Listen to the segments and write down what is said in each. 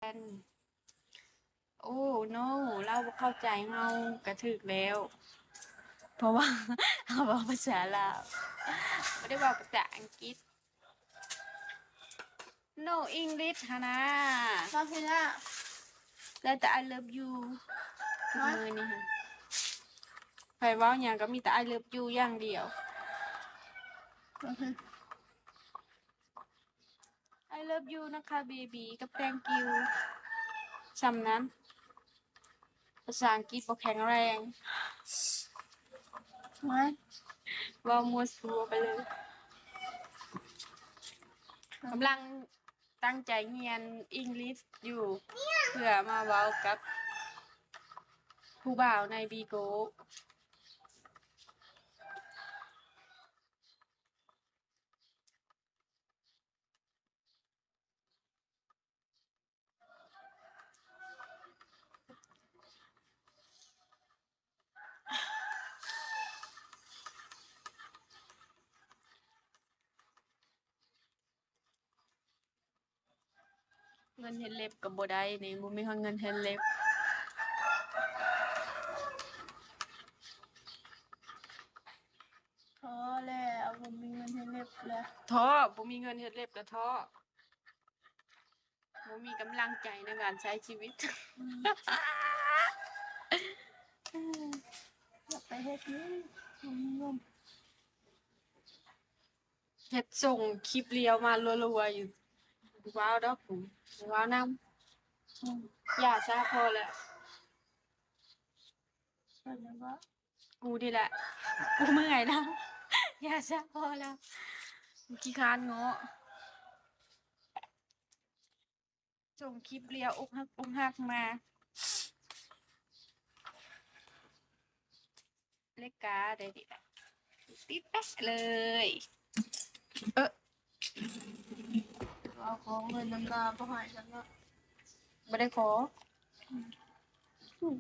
นโอ้โนเราบ่เข้าใจเฮากระถึกแล้ว เพราะว่าเราบอกภาษาลาวไม่ได้บอกภาษาอังกฤษ no English ฮะนะมาพี่ละแล้วแต่ I love you ทุก มา มือนี่ฮะใครเว่าอย่างก็มีแต่ I love you อย่างเดียว I love you นะคะ baby กับ thank you สำนั้นภาษาอังกฤษบ่แข็งแรง มา เว่ามัวซัวไปเลยกำลังตั้งใจเรียนอังกฤษอยู่เพื่อมาเว้ากับผู้บ่าวในบีโกเงินเฮ็ดเล็บกับบ่ได้นี่บ่มีเงินเฮ็ดเล็บ พอแล้วผมมีเงินให้เล็บแล้ว ท้อบ่มีเงินเฮ็ดเล็บก็ท้อบ่มีกำลังใจในการใช้ชีวิต อยากไปเฮ็ดนี่ผมมีเงิน เฮ็ดส่งคลิปเรียวมารัวๆอยู่ว้าวดอกผมว้าวนำอย่าซะพอแล้ว เปิดแล้วก็ กูนี่แหละ กูเมื่อยแล้ว อย่าซะพอแล้วขี้คร้านเงาะส่งคลิปเรียวอกหักมาเลขกาได้ดิปิดแป๊ะเลย เอาของเงินน้ำลาก็หายกันแล้ว บ่ได้ขอ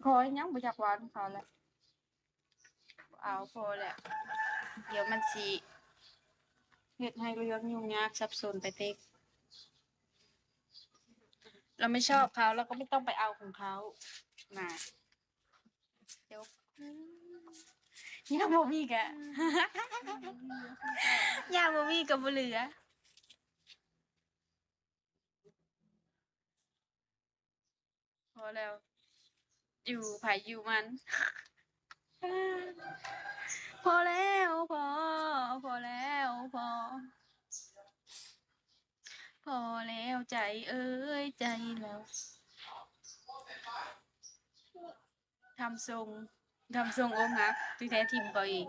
ขออีหยังบ่อยากหวานเขาแหละบ่เอาพอแหละเดี๋ยวมันสิเฮ็ดให้เรื่องยุ่งยากสับสนไปเต็กเราไม่ชอบเขาเราก็ไม่ต้องไปเอาของเขาน่ะเดี๋ยวยังบ่มีกะ ยังบ่มีก็บ่เหลือพอแล้วอยู่ไผอยู่มัน พอแล้วพอแล้วพอแล้วใจเอ้ยใจแล้วทำทรงอกหักที่แท้ทิมก็เอง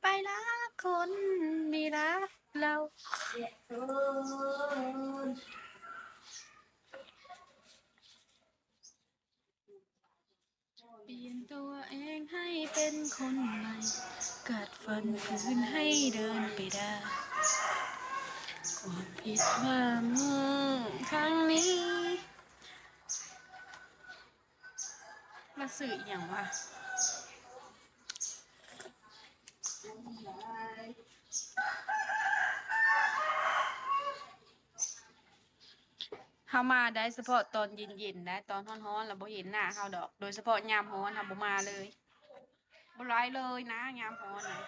ไปรักคนไม่รักเราเปลี่ยนตัวเองให้เป็นคนใหม่กัดฟันฝืนให้เดินไปได้ความผิดว่ามึงครั้งนี้มาสื่ออหย่างวะเฮามาได้เฉพาะตอนเย็นๆนะตอนร้อนๆเราบ่เห็นหน้าเฮาดอกโดยเฉพาะยามร้อนเฮาบ่มาเลยบ่ร้ายเลยนะยามร้อนนะ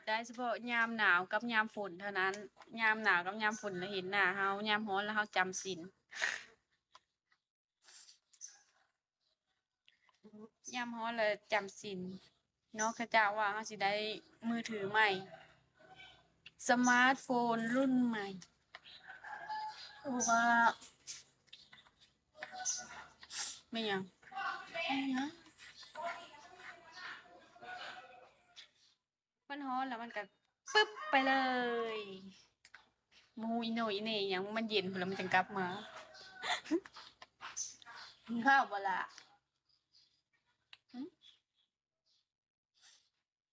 ได้เฉพาะยามหนาวกับยามฝนเท่านั้นยามหนาวกับยามฝนเราเห็นหน้าเฮายามร้อนแล้วเฮาจำศีลยามร้อนแล้วจำศีลเนาะเขาเจ้าว่าเฮาสิได้มือถือใหม่สมาร์ทโฟนรุ่นใหม่ ว่า ไม่หยังมันร้อนแล้วมันก็ปึ๊บไปเลยมูอีโหนอีเหน่หยังมันเย็นพุ่นแล้วมันจังกลับมา กินข้าวบ่ละ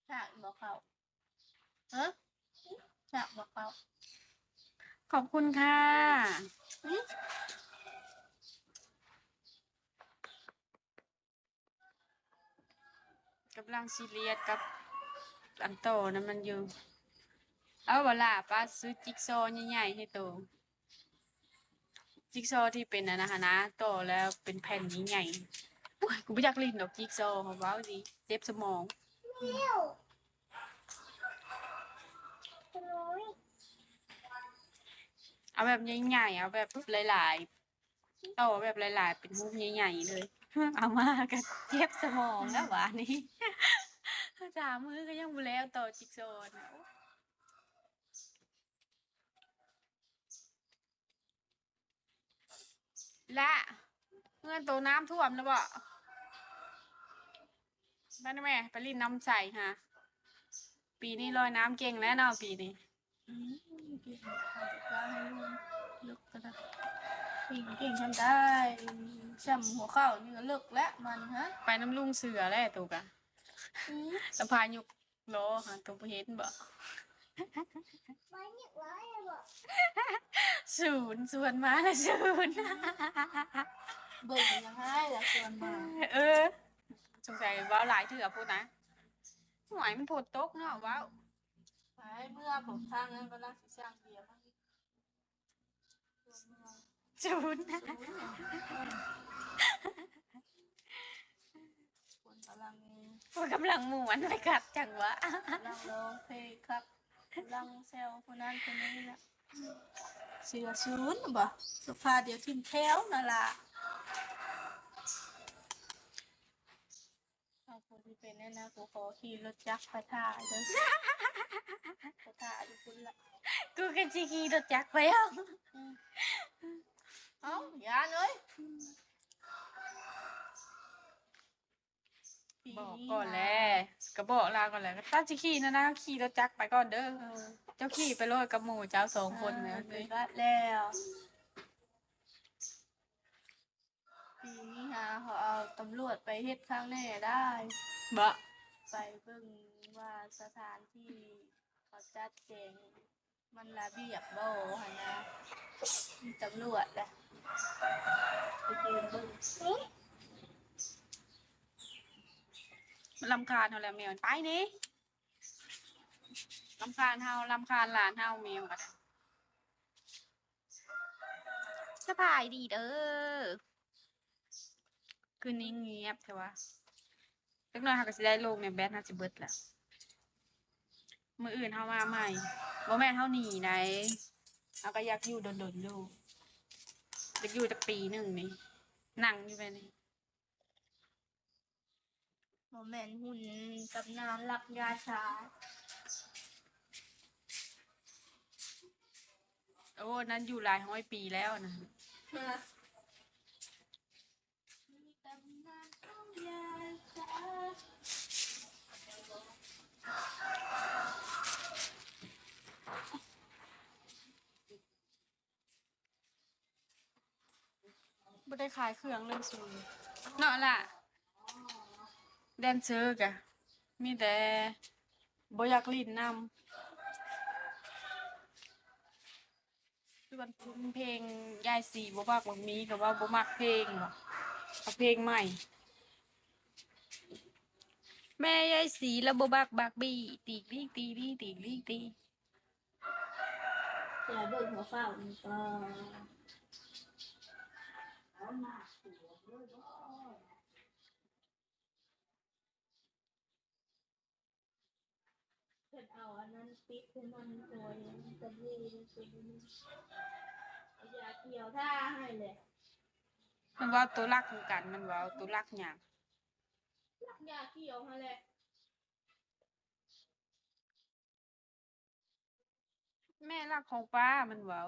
ฉากบอกเขาฮะฉากบอกเขา ขอบคุณค่ะกำลังซีเรียสกับอันโตนะมันอยู่เอาเวลาป้าซื้อจิ๊กซอว์ใหญ่ๆให้โต จิ๊กซอว์ที่เป็นอันนะนะต่อแล้วเป็นแผ่นใหญ่ๆโอ้ยกูไม่อยากลิ้นดอกจิ๊กซอว์ของเว้าดิเจ็บสมองเอาแบบใหญ่ๆเอาแบบหลายๆต่อแบบหลายๆเป็นรูปใหญ่ๆเลย เอามากันเจ็บสมองแล้วหวานนี้ สามมือก็ยังบ่แล้วต่อจิ๊กซอว์นะและเงินตัวน้ำท่วมแล้วบ่ไปนะแม่ไปรีดน้ำใส่ฮะปีนี้ลอยน้ำเก่งแล้วเนาะปีนี้ เก่งค่ะจะให้ลุงเลิกก็ได้เก่งทำได้ช่ำหัวเข่านี่ก็เลิกแล้วมันฮะ ไปน้ำลุงเสือแล้วตูกะสะพานยุกโลฮะตัวบ่เห็นบ่ศูนย์ส่วนมาแล้วศูนย์ เบิ่งยังให้ละส่วนมา เออสงสัยเว้าหลายเถื่อพูดนะหวยมันโพดตกเนาะเว้า ไปเมื่อผมทางนั้นก็รักสิสร้างเบียร์มาอีกส่วนเมือง ศูนย์ คนกำลัง พูดกำลังม่วนไปกัดจังวะ กำลังร้องเพลงครับกำลังแซวคนนั้นคนนี้นะเสือศูนย์บ่สุภาเดี๋ยวทิมแถวนั่นล่ะเอาคนที่เป็นแน่นะกูขอขี่รถจักรไปท่าเด้อไปท่าอยู่คุณละ กูกันสิขี่รถจักรไปเอา เอ้าอย่าเลยปี บอก นี้ ก่อนแหละก็บอกลาก่อนแหละก็ตั้งสิขี่นะขี่รถจักรไปก่อนเด้อ เออ เจ้าขี่ไปโลดกับหมู่เจ้า2 คนนะ ไปบ้านแล้วปีนี้ฮะเขาเอาตำรวจไปเฮ็ดข้างแน่ได้ บ่ ไปเบิ่งว่าสถานที่เขาจัดแจงมันระเบียบบ่หั่นนะมีตำรวจแหละไปยืนเบิ่ง มันรำคาญเฮาแล้วแมวไปนี่รำคาญเฮารำคาญหลานเฮาแมวก็ได้สบายดีเด้อคืนนี้เงียบแต่ว่าเล็กน้อยเฮาก็สิได้ลงในแบตเฮาสิเบิดแล้วมื้ออื่นเฮามาใหม่บ่แม่นเฮาหนีไหนเฮาก็อยากอยู่ดนๆอยู่อยากอยู่จักปีหนึงนี่นั่งอยู่ไปนี่ โมเมนต์หุ่นตำนานรักยาชา โอ้นั้นอยู่หลายร้อยปีแล้วนะ มีตำนานของยาชา บ่ได้ขายเครื่องเรื่องสูงเนาะล่ะแดนเซอร์กะมีแต่บ่อยากลิ้นนำส่วนเพลงยายสีบ่มักบ่มีก็ว่าบ่มักเพลงบ่เอาเพลงใหม่ แม่ยายสีแล้วบ่มักบักบี้ตีกลีกตีลีตีกลีกตี อย่าเบิ่งหัวเฝ้านี่ก็เพิ่นเอาอันนั้นปิดให้มันตัวนี้ตะบูตัวนี้เอายาเกี่ยวท่าให้เลย มันว่าตัวรักคือกันมันว่าตัวรักหยัง รักยาเกี่ยวให้เลย แม่รักของป้ามันว่า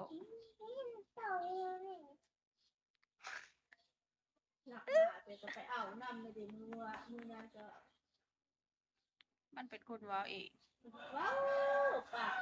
หลักหนาไปก็ไปเอานำเลยดิมือว่ามือนั้นก็ มันเป็นคนว่าเอง ว้าวปาก